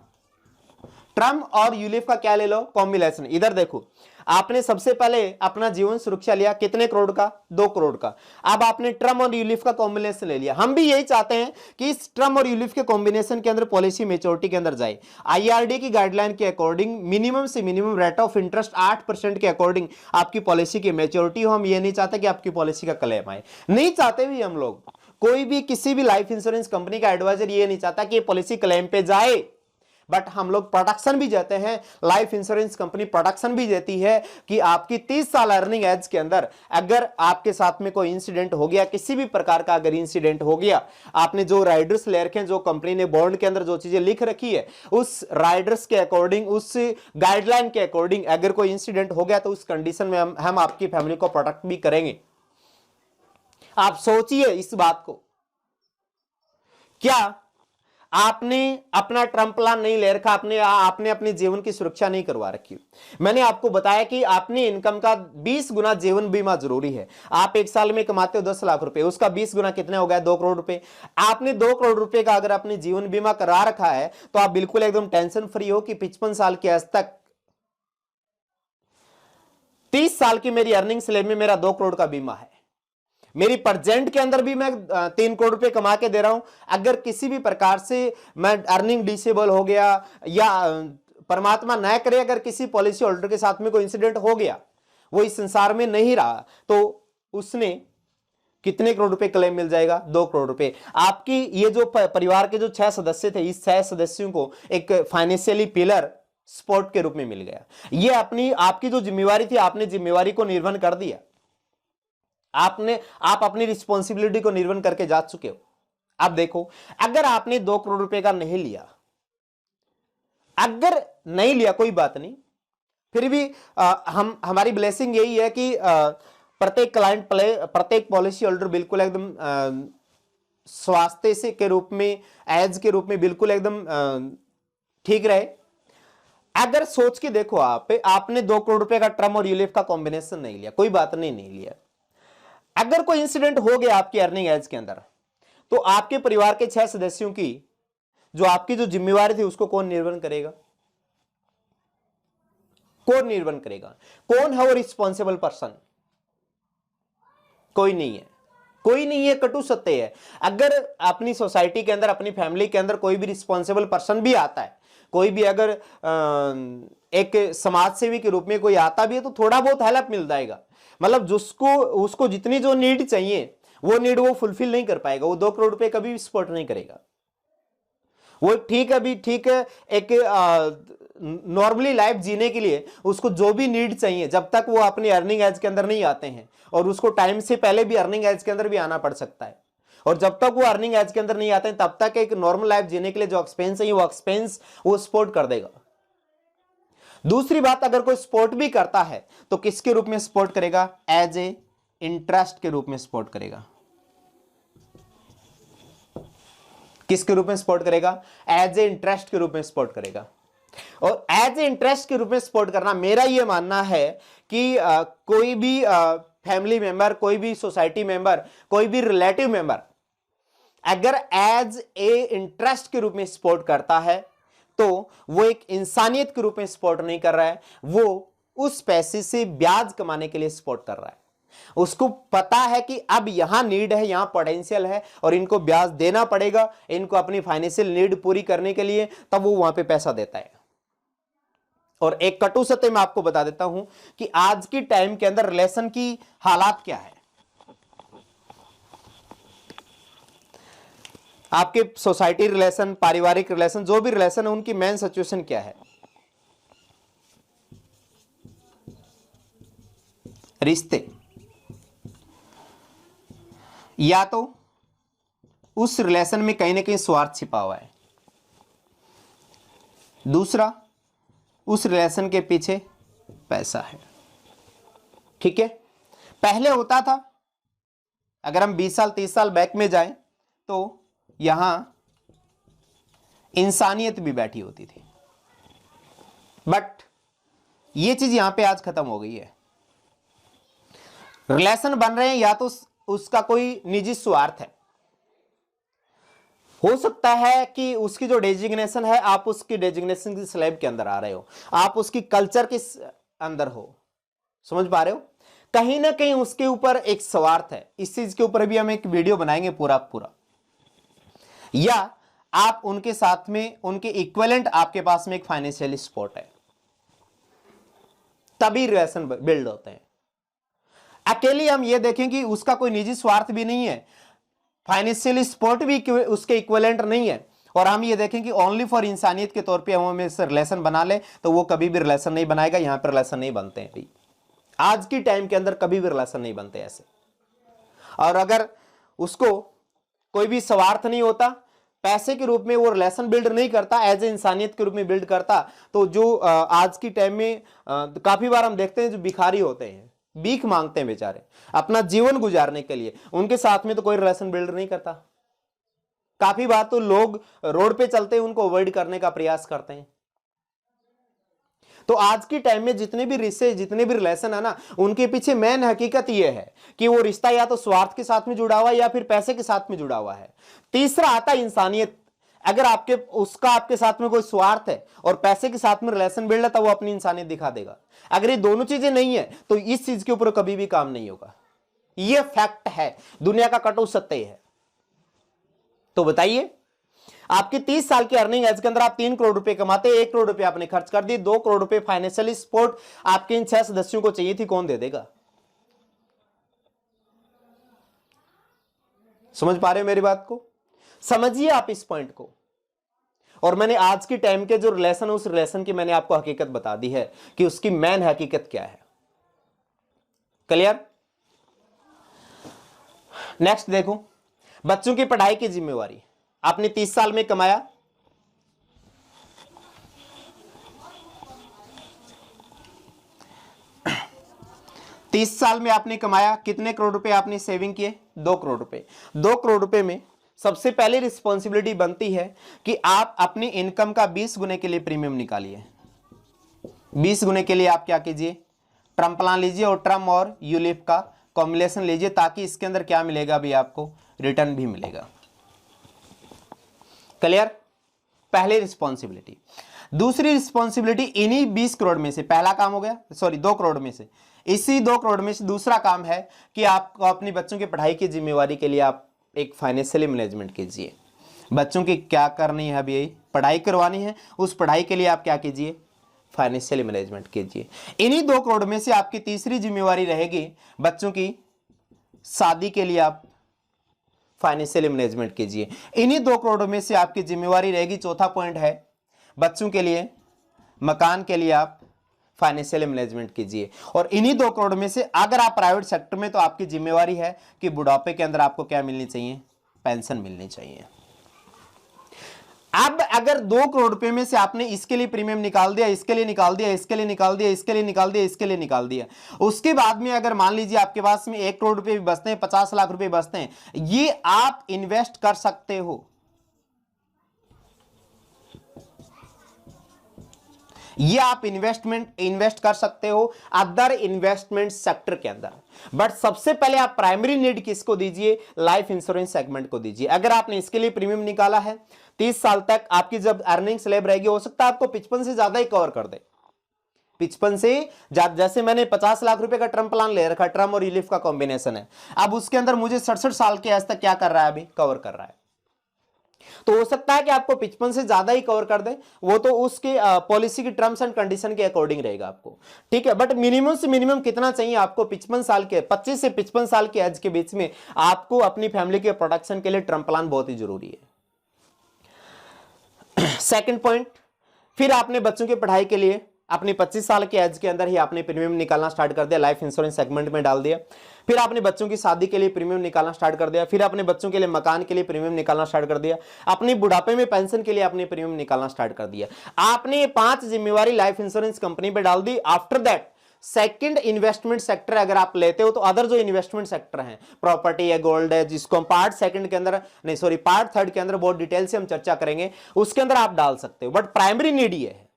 टर्म और यूलिप का क्या ले लो? कॉम्बिनेशन। इधर देखो, आपने सबसे पहले अपना जीवन सुरक्षा लिया, कितने करोड़ का? 2 करोड़ का। अब आपने टर्म और यूलिप का कॉम्बिनेशन ले लिया। हम भी यही चाहते हैं कि इस टर्म और यूलिप के कॉम्बिनेशन के अंदर पॉलिसी मैच्योरिटी के अंदर जाए। आईआरडी की गाइडलाइन के अकॉर्डिंग मिनिमम से मिनिमम रेट ऑफ इंटरेस्ट 8% के अकॉर्डिंग आपकी पॉलिसी की मैच्योरिटी हो। हम ये नहीं चाहते कि आपकी पॉलिसी का क्लेम आए, नहीं चाहते भी हम लोग। कोई भी किसी भी लाइफ इंश्योरेंस कंपनी का एडवाइजर ये नहीं चाहता कि ये पॉलिसी क्लेम पे जाए, बट हम लोग प्रोटेक्शन भी देते हैं, लाइफ इंश्योरेंस कंपनी प्रोटेक्शन भी देती है कि आपकी 30 साल अर्निंग एज के अंदर अगर आपके साथ में कोई इंसिडेंट हो गया, किसी भी प्रकार का अगर इंसिडेंट हो गया, आपने जो राइडर्स ले रखे हैं, जो कंपनी ने बॉन्ड के अंदर जो चीजें लिख रखी है, उस राइडर्स के अकॉर्डिंग, उस गाइडलाइन के अकॉर्डिंग अगर कोई इंसिडेंट हो गया तो उस कंडीशन में हम आपकी फैमिली को प्रोटेक्ट भी करेंगे। आप सोचिए इस बात को, क्या आपने अपना टर्म प्लान नहीं ले रखा, आपने अपने जीवन की सुरक्षा नहीं करवा रखी। मैंने आपको बताया कि आपने इनकम का 20 गुना जीवन बीमा जरूरी है। आप एक साल में कमाते हो 10 लाख रुपए, उसका 20 गुना कितने हो गया, 2 करोड़ रुपए। आपने 2 करोड़ रुपए का अगर अपने जीवन बीमा करा रखा है तो आप बिल्कुल एकदम टेंशन फ्री हो कि 55 साल की आज तक 30 साल की मेरी अर्निंग स्लैब में मेरा 2 करोड़ का बीमा है। मेरी प्रेजेंट के अंदर भी मैं 3 करोड़ रुपए कमा के दे रहा हूं। अगर किसी भी प्रकार से मैं अर्निंग डिसेबल हो गया या परमात्मा न करे अगर किसी पॉलिसी होल्डर के साथ में कोई इंसिडेंट हो गया, वो इस संसार में नहीं रहा, तो उसने कितने करोड़ रुपए क्लेम मिल जाएगा, 2 करोड़ रुपए। आपकी ये जो परिवार के जो 6 सदस्य थे, इस 6 सदस्यों को एक फाइनेंशियली पिलर सपोर्ट के रूप में मिल गया। ये आपकी जो जिम्मेवारी थी, आपने जिम्मेवारी को निर्वहन कर दिया। आप अपनी रिस्पॉन्सिबिलिटी को निर्वहन करके जा चुके हो। अब देखो, अगर आपने 2 करोड़ रुपए का नहीं लिया, अगर नहीं लिया कोई बात नहीं, फिर भी हमारी ब्लेसिंग यही है कि प्रत्येक क्लाइंट प्रत्येक पॉलिसी होल्डर बिल्कुल एकदम स्वास्थ्य से के रूप में, एज के रूप में बिल्कुल एकदम ठीक रहे। अगर सोच के देखो, आपने 2 करोड़ रुपए का टर्म और यूलिप का कॉम्बिनेशन नहीं लिया, कोई बात नहीं लिया, अगर कोई इंसिडेंट हो गया आपकी अर्निंग एज के अंदर, तो आपके परिवार के 6 सदस्यों की जो आपकी जो जिम्मेवारी थी उसको कौन निर्वहन करेगा? कौन निर्वहन करेगा? कौन है वो रिस्पॉन्सिबल पर्सन? कोई नहीं है, कोई नहीं है। कटु सत्य है। अगर अपनी सोसाइटी के अंदर, अपनी फैमिली के अंदर कोई भी रिस्पॉन्सिबल पर्सन भी आता है, कोई भी अगर एक समाज सेवी के रूप में कोई आता भी है, तो थोड़ा बहुत हेल्प मिल जाएगा। मतलब उसको जितनी जो नीड चाहिए वो नीड वो फुलफिल नहीं कर पाएगा, वो 2 करोड़ रुपए कभी भी सपोर्ट नहीं करेगा। वो ठीक है, एक नॉर्मली लाइफ जीने के लिए उसको जो भी नीड चाहिए, जब तक वो अपनी अर्निंग एज के अंदर नहीं आते हैं, और उसको टाइम से पहले भी अर्निंग एज के अंदर भी आना पड़ सकता है, और जब तक वो अर्निंग एज के अंदर नहीं आते हैं तब तक एक नॉर्मल लाइफ जीने के लिए जो एक्सपेंस है वो एक्सपेंस वो सपोर्ट कर देगा। दूसरी बात, अगर कोई सपोर्ट भी करता है तो किसके रूप में सपोर्ट करेगा? एज ए इंटरेस्ट के रूप में सपोर्ट करेगा। किसके रूप में सपोर्ट करेगा? एज ए इंटरेस्ट के रूप में सपोर्ट करेगा। और एज ए इंटरेस्ट के रूप में सपोर्ट करना, मेरा यह मानना है कि कोई भी फैमिली मेंबर, कोई भी सोसाइटी मेंबर, कोई भी रिलेटिव मेंबर अगर एज ए इंटरेस्ट के रूप में सपोर्ट करता है तो वो एक इंसानियत के रूप में सपोर्ट नहीं कर रहा है, वो उस पैसे से ब्याज कमाने के लिए सपोर्ट कर रहा है। उसको पता है कि अब यहां नीड है, यहां पोटेंशियल है और इनको ब्याज देना पड़ेगा, इनको अपनी फाइनेंशियल नीड पूरी करने के लिए, तब वो वहां पे पैसा देता है। और एक कटु सत्य मैं आपको बता देता हूं कि आज की टाइम के अंदर रिलेशन की हालात क्या है। आपके सोसाइटी रिलेशन, पारिवारिक रिलेशन, जो भी रिलेशन है, उनकी मेन सिचुएशन क्या है? रिश्ते, या तो उस रिलेशन में कहीं ना कहीं स्वार्थ छिपा हुआ है, दूसरा उस रिलेशन के पीछे पैसा है। ठीक है, पहले होता था, अगर हम 20 साल 30 साल बैक में जाएं तो यहां इंसानियत भी बैठी होती थी, बट ये चीज यहां पे आज खत्म हो गई है। रिलेशन बन रहे हैं या तो उसका कोई निजी स्वार्थ है, हो सकता है कि उसकी जो डेजिग्नेशन है, आप उसकी डेजिग्नेशन की स्लैब के अंदर आ रहे हो, आप उसकी कल्चर के अंदर हो, समझ पा रहे हो? कहीं ना कहीं उसके ऊपर एक स्वार्थ है। इस चीज के ऊपर भी हम एक वीडियो बनाएंगे पूरा। या आप उनके साथ में, उनके इक्विवेलेंट आपके पास में एक फाइनेंशियल सपोर्ट है, तभी रिलेशन बिल्ड होते हैं। अकेले हम ये देखें कि उसका कोई निजी स्वार्थ भी नहीं है, फाइनेंशियल सपोर्ट भी उसके इक्विवेलेंट नहीं है, और हम ये देखें कि ओनली फॉर इंसानियत के तौर पे हम इससे रिलेशन बना ले तो वो कभी भी रिलेशन नहीं बनाएगा। यहां पर रिलेशन नहीं बनते हैं भाई, आज की टाइम के अंदर कभी भी रिलेशन नहीं बनते ऐसे। और अगर उसको कोई भी स्वार्थ नहीं होता, पैसे के रूप में वो रिलेशन बिल्ड नहीं करता, एज ए इंसानियत के रूप में बिल्ड करता, तो जो आज की टाइम में काफी बार हम देखते हैं जो भिखारी होते हैं, भीख मांगते हैं बेचारे अपना जीवन गुजारने के लिए, उनके साथ में तो कोई रिलेशन बिल्ड नहीं करता। काफी बार तो लोग रोड पे चलते हैं उनको अवॉइड करने का प्रयास करते हैं। तो आज की टाइम में जितने भी रिश्ते, जितने भी रिलेशन है ना, उनके पीछे मेन हकीकत यह है कि वो रिश्ता या तो स्वार्थ के साथ में जुड़ा हुआ है या फिर पैसे के साथ में जुड़ा हुआ है। तीसरा आता है इंसानियत। अगर आपके साथ में कोई स्वार्थ है और पैसे के साथ में रिलेशन बिल्ड है तो वो अपनी इंसानियत दिखा देगा। अगर ये दोनों चीजें नहीं है तो इस चीज के ऊपर कभी भी काम नहीं होगा। ये फैक्ट है, दुनिया का कटु सत्य है। तो बताइए, आपकी 30 साल की अर्निंग एज के अंदर आप 3 करोड़ रुपए कमाते, 1 करोड़ रुपए आपने खर्च कर दी, 2 करोड़ रुपए फाइनेंशियली सपोर्ट आपके इन 6 सदस्यों को चाहिए थी, कौन दे देगा? समझ पा रहे हो मेरी बात को? समझिए आप इस पॉइंट को। और मैंने आज की टाइम के जो रिलेशन है उस रिलेशन की मैंने आपको हकीकत बता दी है कि उसकी मेन हकीकत क्या है। क्लियर? नेक्स्ट देखो, बच्चों की पढ़ाई की जिम्मेवारी। आपने 30 साल में कमाया, तीस साल में आपने कमाया, कितने करोड़ रुपए आपने सेविंग किए? 2 करोड़ रुपए। 2 करोड़ रुपए में सबसे पहले रिस्पॉन्सिबिलिटी बनती है कि आप अपनी इनकम का 20 गुने के लिए प्रीमियम निकालिए। 20 गुने के लिए आप क्या कीजिए? टर्म प्लान लीजिए और टर्म और यूलिप का कॉम्बिनेशन लीजिए, ताकि इसके अंदर क्या मिलेगा भी, आपको रिटर्न भी मिलेगा। क्लियर? पहले रिस्पॉन्सिबिलिटी। दूसरी रिस्पॉन्सिबिलिटी इन्हीं 20 करोड़ में से, पहला काम हो गया, सॉरी 2 करोड़ में से, इसी 2 करोड़ में से दूसरा काम है कि आपको अपने बच्चों की पढ़ाई की जिम्मेवारी के लिए आप एक फाइनेंशियली मैनेजमेंट कीजिए। बच्चों की क्या करनी है अभी, पढ़ाई करवानी है, उस पढ़ाई के लिए आप क्या कीजिए? फाइनेंशियली मैनेजमेंट कीजिए। इन्हीं 2 करोड़ में से आपकी तीसरी जिम्मेवारी रहेगी बच्चों की शादी के लिए आप फाइनेंशियल मैनेजमेंट कीजिए। इन्हीं 2 करोड़ में से आपकी जिम्मेवारी रहेगी, चौथा पॉइंट है, बच्चों के लिए मकान के लिए आप फाइनेंशियल मैनेजमेंट कीजिए। और इन्हीं 2 करोड़ में से अगर आप प्राइवेट सेक्टर में, तो आपकी जिम्मेवारी है कि बुढ़ापे के अंदर आपको क्या मिलनी चाहिए? पेंशन मिलनी चाहिए। अब अगर 2 करोड़ रुपए में से आपने इसके लिए प्रीमियम निकाल दिया, इसके लिए निकाल दिया, इसके लिए निकाल दिया, इसके लिए निकाल दिया, इसके लिए निकाल दिया, उसके बाद में अगर मान लीजिए आपके पास में 1 करोड़ रुपए भी बचते हैं, 50 लाख रुपए बचते हैं, ये आप इन्वेस्ट कर सकते हो। ये आप इन्वेस्ट कर सकते हो अदर इन्वेस्टमेंट सेक्टर के अंदर। बट सबसे पहले आप प्राइमरी नीड किसको दीजिए? लाइफ इंश्योरेंस सेगमेंट को दीजिए। अगर आपने इसके लिए प्रीमियम निकाला है, 30 साल तक आपकी जब अर्निंग स्लैब रहेगी, हो सकता है आपको 55 से ज्यादा ही कवर कर दे। 55 से जैसे मैंने 50 लाख रुपए का टर्म प्लान ले रखा, टर्म और रिलीफ का कॉम्बिनेशन है, अब उसके अंदर मुझे 67 साल के एज तक क्या कर रहा है? अभी कवर कर रहा है। तो हो सकता है कि आपको 55 से ज्यादा ही कवर कर दे, वो तो उसके पॉलिसी की टर्म्स एंड कंडीशन के अकॉर्डिंग रहेगा आपको, ठीक है। बट मिनिमम से मिनिमम कितना चाहिए आपको? 55 साल के, 25 से 55 साल के एज के बीच में आपको अपनी फैमिली के प्रोटेक्शन के लिए टर्म प्लान बहुत ही जरूरी है। सेकंड पॉइंट, फिर आपने बच्चों की पढ़ाई के लिए अपनी 25 साल के एज के अंदर ही आपने प्रीमियम निकालना स्टार्ट कर दिया, लाइफ इंश्योरेंस सेगमेंट में डाल दिया। फिर आपने बच्चों की शादी के लिए प्रीमियम निकालना स्टार्ट कर दिया। फिर आपने बच्चों के लिए मकान के लिए प्रीमियम निकालना स्टार्ट कर दिया। अपनी बुढ़ापे में पेंशन के लिए आपने प्रीमियम निकालना स्टार्ट कर दिया। आपने 5 जिम्मेवारी लाइफ इंश्योरेंस कंपनी पे डाल दी। After that second investment sector अगर आप लेते हो तो अदर जो इन्वेस्टमेंट सेक्टर हैं, प्रॉपर्टी है, गोल्ड है, जिसको हम पार्ट सेकंड के अंदर, नहीं सॉरी पार्ट थर्ड के अंदर बहुत डिटेल से हम चर्चा करेंगे, उसके अंदर आप डाल सकते हो। बट प्राइमरी नीड ये है।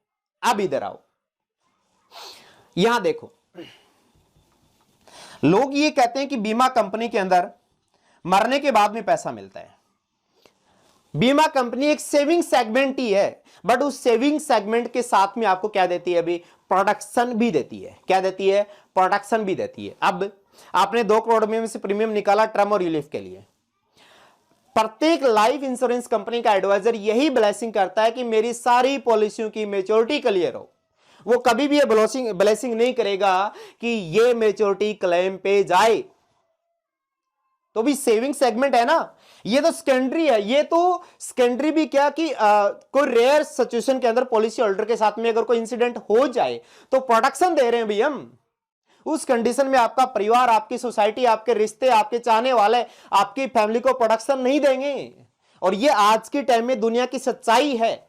अब इधर आओ, यहां देखो, लोग ये कहते हैं कि बीमा कंपनी के अंदर मरने के बाद में पैसा मिलता है। बीमा कंपनी एक सेविंग सेगमेंट ही है, बट उस सेविंग सेगमेंट के साथ में आपको क्या देती है? अभी प्रोडक्शन भी देती है। क्या देती है? प्रोडक्शन भी देती है। अब आपने 2 करोड़ में से प्रीमियम निकाला टर्म और रिलीफ के लिए। प्रत्येक लाइफ इंश्योरेंस कंपनी का एडवाइजर यही ब्लेसिंग करता है कि मेरी सारी पॉलिसियों की मेच्योरिटी क्लियर हो। वो कभी भी ये ब्लेसिंग नहीं करेगा कि ये मेच्योरिटी क्लेम पे जाए। तो भी सेविंग सेगमेंट है ना, ये तो सेकेंडरी है, ये तो सेकेंडरी भी क्या कि कोई रेयर सिचुएशन के अंदर पॉलिसी होल्डर के साथ में अगर कोई इंसिडेंट हो जाए तो प्रोटेक्शन दे रहे हैं भैया हम। उस कंडीशन में आपका परिवार, आपकी सोसाइटी, आपके रिश्ते, आपके चाहने वाले, आपकी फैमिली को प्रोटेक्शन नहीं देंगे। और ये आज के टाइम में दुनिया की सच्चाई है।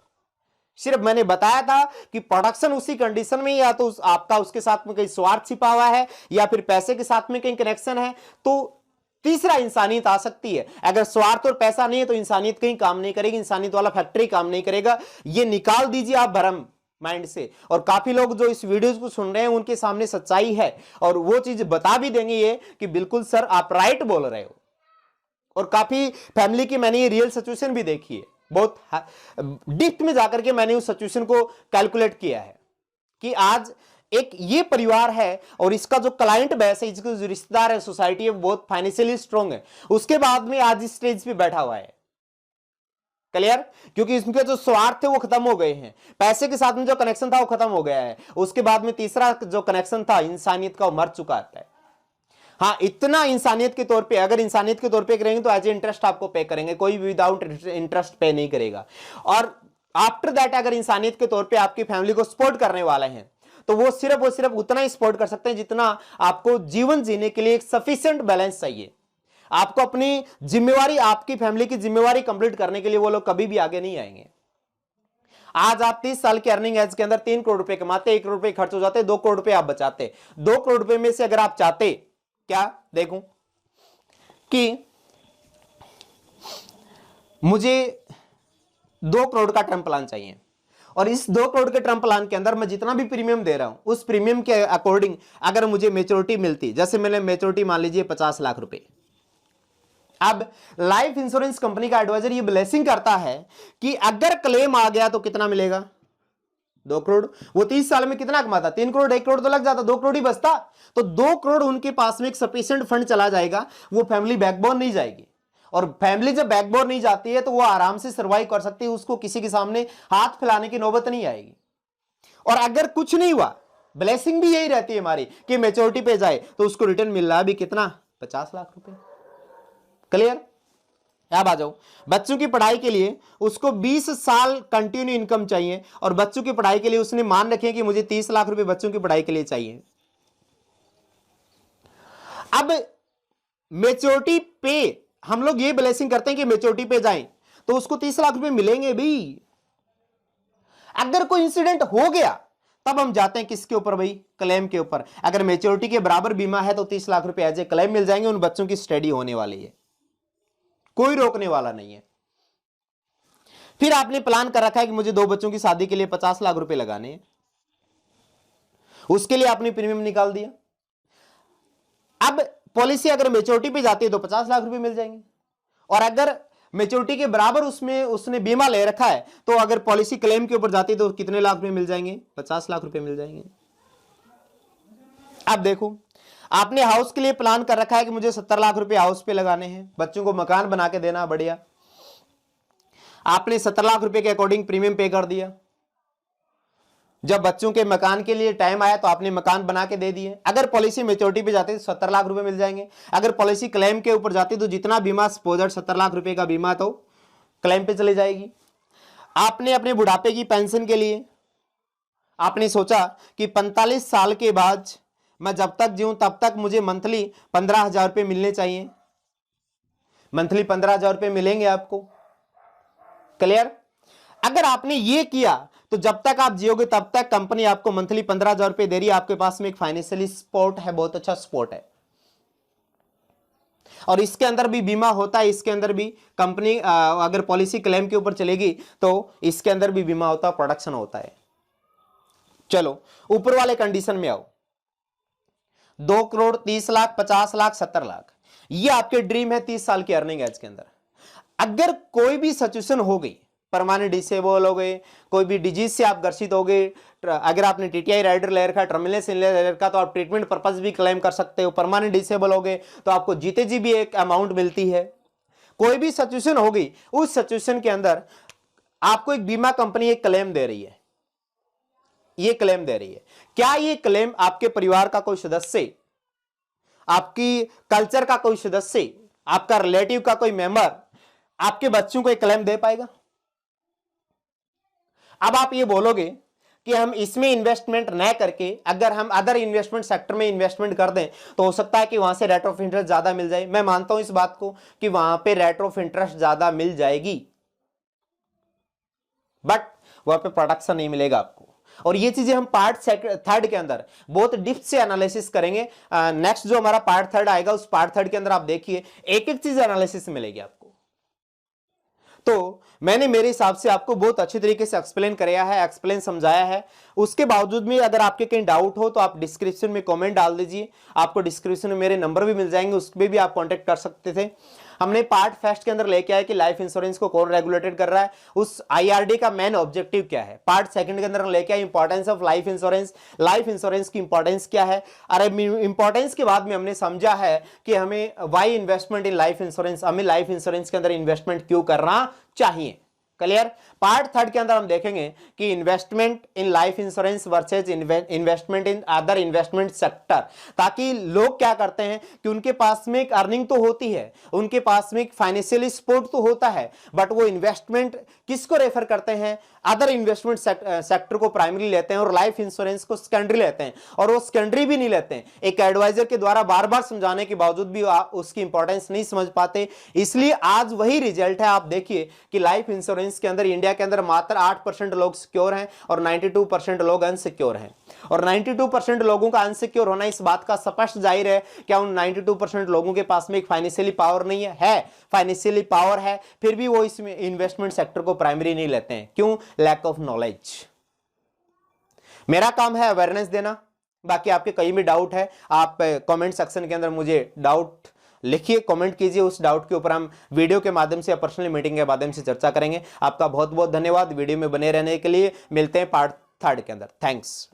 सिर्फ मैंने बताया था कि प्रोडक्शन उसी कंडीशन में, या तो आपका उसके साथ में कहीं स्वार्थ छिपा हुआ है या फिर पैसे के साथ में कहीं कनेक्शन है, तो तीसरा इंसानियत आ सकती है। अगर स्वार्थ और पैसा नहीं है तो इंसानियत कहीं काम नहीं करेगी, इंसानियत वाला फैक्ट्री काम नहीं करेगा। ये निकाल दीजिए आप भरम माइंड से। और काफी लोग जो इस वीडियो को सुन रहे हैं उनके सामने सच्चाई है और वो चीज बता भी देंगे ये कि बिल्कुल सर आप राइट बोल रहे हो। और काफी फैमिली की मैंने ये रियल सिचुएशन भी देखी है, बहुत डीप में जाकर के मैंने उस सिचुएशन को कैलकुलेट किया है कि आज एक ये परिवार है और इसका जो क्लाइंट बेस है, इसके जो रिश्तेदार है, सोसाइटी है, बहुत फाइनेंशियली स्ट्रांग है, उसके बाद में आज इस स्टेज पे बैठा हुआ है। क्लियर? क्योंकि इसके जो स्वार्थ थे वो खत्म हो गए हैं, पैसे के साथ में जो कनेक्शन था वो खत्म हो गया है। उसके बाद में तीसरा जो कनेक्शन था इंसानियत का, वो मर चुका है। हाँ, इतना इंसानियत के तौर पे, अगर इंसानियत के तौर पे करेंगे तो एज ए इंटरेस्ट आपको पे करेंगे, कोई विदाउट इंटरेस्ट पे नहीं करेगा। और आफ्टर दैट अगर इंसानियत के तौर पे आपकी फैमिली को सपोर्ट करने वाले हैं तो वो सिर्फ और सिर्फ उतना ही सपोर्ट कर सकते हैं जितना आपको जीवन जीने के लिए एक सफिशिएंट बैलेंस चाहिए। आपको अपनी जिम्मेवारी, आपकी फैमिली की जिम्मेवारी कंप्लीट करने के लिए वो लोग कभी भी आगे नहीं आएंगे। आज आप 30 साल के अर्निंग एज के अंदर 3 करोड़ रुपए कमाते, 1 करोड़ रुपए खर्च हो जाते, 2 करोड़ रुपए आप बचाते। 2 करोड़ रुपए में से अगर आप चाहते, क्या देखूं कि मुझे 2 करोड़ का टर्म प्लान चाहिए और इस 2 करोड़ के टर्म प्लान के अंदर मैं जितना भी प्रीमियम दे रहा हूं उस प्रीमियम के अकॉर्डिंग अगर मुझे मेच्योरिटी मिलती, जैसे मैंने मेच्योरिटी मान लीजिए 50 लाख रुपए। अब लाइफ इंश्योरेंस कंपनी का एडवाइजर ये ब्लेसिंग करता है कि अगर क्लेम आ गया तो कितना मिलेगा, 2 करोड़। वो 30 साल में कितना कमाता, 3 करोड़, 1 करोड़ तो लग जाता, 2 करोड़ ही बचता। तो 2 करोड़ उनके पास में एक सफिशिएंट फंड चला जाएगा, वो फैमिली बैकबोन नहीं जाएगी। और फैमिली जब बैकबोन नहीं जाती है तो वो आराम से सर्वाइव कर सकती है, उसको किसी के सामने हाथ फैलाने की नौबत नहीं आएगी। और अगर कुछ नहीं हुआ, ब्लेसिंग भी यही रहती है हमारी कि मेच्योरिटी पे जाए तो उसको रिटर्न मिल रहा है भी कितना, 50 लाख रुपए। क्लियर? अब आ जाओ, बच्चों की पढ़ाई के लिए उसको 20 साल कंटिन्यू इनकम चाहिए और बच्चों की पढ़ाई के लिए उसने मान रखे कि मुझे 30 लाख रुपए बच्चों की पढ़ाई के लिए चाहिए। अब मेच्योरिटी पे हम लोग ये ब्लेसिंग करते हैं कि मेच्योरिटी पे जाएं तो उसको 30 लाख रुपए मिलेंगे भी। अगर कोई इंसिडेंट हो गया तब हम जाते हैं किसके ऊपर भाई, क्लेम के ऊपर। अगर मेच्योरिटी के बराबर बीमा है तो 30 लाख रुपए एज ए क्लेम मिल जाएंगे, उन बच्चों की स्टडी होने वाली है, कोई रोकने वाला नहीं है। फिर आपने प्लान कर रखा है कि मुझे 2 बच्चों की शादी के लिए 50 लाख रुपए लगाने हैं, उसके लिए आपने प्रीमियम निकाल दिया। अब पॉलिसी अगर मेच्योरिटी पे जाती है तो 50 लाख रुपए मिल जाएंगे, और अगर मेच्योरिटी के बराबर उसमें उसने बीमा ले रखा है तो अगर पॉलिसी क्लेम के ऊपर जाती है तो कितने लाख रुपए मिल जाएंगे, 50 लाख रुपए मिल जाएंगे। अब देखो, आपने हाउस के लिए प्लान कर रखा है कि मुझे 70 लाख रुपए हाउस पे लगाने हैं, बच्चों को मकान बना के देना, बढ़िया। आपने 70 लाख रुपए के अकॉर्डिंग प्रीमियम पे कर दिया। जब बच्चों के मकान के लिए टाइम आया तो आपने मकान बना के दे दिए। अगर पॉलिसी मेच्योरिटी पे जाती तो 70 लाख रुपए मिल जाएंगे। अगर पॉलिसी क्लेम के ऊपर जाती तो जितना बीमा सपोजर 70 लाख रुपए का बीमा तो क्लेम पे चली जाएगी। आपने अपने बुढ़ापे की पेंशन के लिए आपने सोचा कि 45 साल के बाद मैं जब तक जीऊं तब तक मुझे मंथली 15,000 रुपये मिलने चाहिए। मंथली 15,000 रुपये मिलेंगे आपको। क्लियर? अगर आपने ये किया तो जब तक आप जियोगे तब तक कंपनी आपको मंथली 15,000 रुपये दे रही है। आपके पास में एक फाइनेंशियली सपोर्ट है, बहुत अच्छा सपोर्ट है। और इसके अंदर भी बीमा होता है, इसके अंदर भी कंपनी अगर पॉलिसी क्लेम के ऊपर चलेगी तो इसके अंदर भी बीमा होता है, प्रोडक्शन होता है। चलो ऊपर वाले कंडीशन में आओ, 2 करोड़, 30 लाख, 50 लाख, 70 लाख, ये आपके ड्रीम है 30 साल की अर्निंग एज के अंदर। अगर कोई भी सिचुएशन हो गई, परमानेंट डिसेबल हो गए, कोई भी डिजीज से आप ग्रसित हो गए, अगर आपने टीटीआई राइडर ले रखा, टर्मिनल ले रखा तो आप ट्रीटमेंट पर्पस भी क्लेम कर सकते हो। परमानेंट डिसेबल हो गए तो आपको जीते जी भी एक अमाउंट मिलती है। कोई भी सिचुएशन हो गई, उस सिचुएशन के अंदर आपको एक बीमा कंपनी एक क्लेम दे रही है। ये क्लेम दे रही है, क्या ये क्लेम आपके परिवार का कोई सदस्य, आपकी कल्चर का कोई सदस्य, आपका रिलेटिव का कोई मेंबर आपके बच्चों को एक क्लेम दे पाएगा? अब आप ये बोलोगे कि हम इसमें इन्वेस्टमेंट न करके अगर हम अदर इन्वेस्टमेंट सेक्टर में इन्वेस्टमेंट कर दें तो हो सकता है कि वहां से रेट ऑफ इंटरेस्ट ज्यादा मिल जाए। मैं मानता हूं इस बात को कि वहां पे रेट ऑफ इंटरेस्ट ज्यादा मिल जाएगी, बट वहां पे प्रोडक्शन नहीं मिलेगा आपको। और ये चीजें हम पार्ट थर्ड के अंदर बहुत डिप से एनालिसिस करेंगे। नेक्स्ट जो हमारा पार्ट थर्ड आएगा उस पार्ट थर्ड के अंदर आप देखिए एक एक चीज एनालिसिस मिलेगी आपको। तो मैंने मेरे हिसाब से आपको बहुत अच्छी तरीके से एक्सप्लेन कराया है, एक्सप्लेन समझाया है। उसके बावजूद भी अगर आपके कहीं डाउट हो तो आप डिस्क्रिप्शन में कमेंट डाल दीजिए। आपको डिस्क्रिप्शन में मेरे नंबर भी मिल जाएंगे, उस पर भी आप कांटेक्ट कर सकते थे। हमने पार्ट फर्स्ट के अंदर लेके आए कि लाइफ इंश्योरेंस को कौन रेगुलेटेड कर रहा है, उस आईआरडी का मेन ऑब्जेक्टिव क्या है। पार्ट सेकंड के अंदर लेके आए इंपॉर्टेंस ऑफ लाइफ इंश्योरेंस की इंपॉर्टेंस क्या है। अरे इंपॉर्टेंस के बाद में हमने समझा है कि हमें why investment in life insurance, हमें लाइफ इंश्योरेंस के अंदर इन्वेस्टमेंट क्यों करना चाहिए। क्लियर। पार्ट थर्ड के अंदर हम देखेंगे कि investment in life insurance versus investment in other investment sector, ताकि लोग क्या करते हैं कि उनके पास में एक अर्निंग तो होती है, उनके पास में एक फाइनेंशियल सपोर्ट तो होता है, बट वो इन्वेस्टमेंट किसको रेफर करते हैं, अदर इन्वेस्टमेंट सेक्टर को प्राइमरी लेते हैं और लाइफ इंश्योरेंस को सेकेंडरी लेते हैं, और वो सेकेंडरी भी नहीं लेते हैं। एक एडवाइजर के द्वारा बार बार समझाने के बावजूद भी आप उसकी इंपॉर्टेंस नहीं समझ पाते। इसलिए आज वही रिजल्ट है। आप देखिए कि लाइफ इंश्योरेंस के अंदर इंडिया के अंदर मात्र 8% लोग सिक्योर हैं और 92% लोग अनसिक्योर हैं। और 92% लोगों का अनसिक्योर होना इस बात का स्पष्ट जाहिर है क्या उन 92% लोगों के पास में एक फाइनेंशियली पावर नहीं है फाइनेंशियली पावर है, फिर भी वो इस इन्वेस्टमेंट सेक्टर को प्राइमरी नहीं लेते हैं। क्यों? Lack of knowledge. मेरा काम है अवेयरनेस देना। बाकी आपके कहीं भी डाउट है आप कमेंट सेक्शन के अंदर मुझे डाउट लिखिए, कमेंट कीजिए। उस डाउट के ऊपर हम वीडियो के माध्यम से या पर्सनल मीटिंग के माध्यम से चर्चा करेंगे। आपका बहुत बहुत धन्यवाद वीडियो में बने रहने के लिए। मिलते हैं पार्ट थर्ड के अंदर। थैंक्स।